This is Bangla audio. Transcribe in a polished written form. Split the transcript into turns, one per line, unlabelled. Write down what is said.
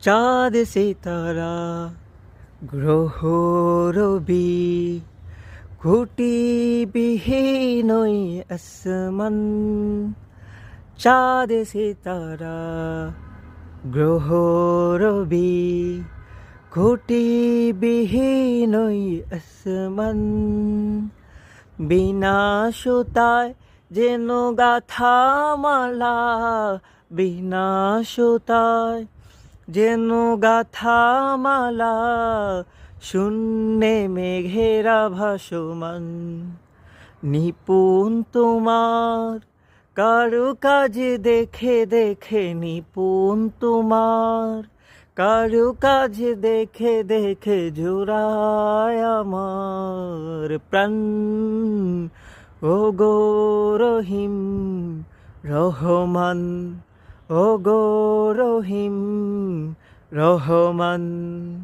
চাঁদ সিতারা গ্রহ রবি খুঁটি বিহীন ওই আসমান। চাঁদ সিতারা গ্রহ রবি খুঁটি বিহীন ওই আসমান। বিনা সুতায় যেন গাথা মালা, বিনা সুতায় যেন গাথা মালা, শূন্যে মেঘেরা ভাসমান। নিপুণ তোমার কারুকাজ দেখে দেখে, নিপুণ তোমার কারুকাজ দেখে দেখে জোড়ায় আমার প্রাণ। ও গো রহিম রহমান, ও গো রহিম রহমান।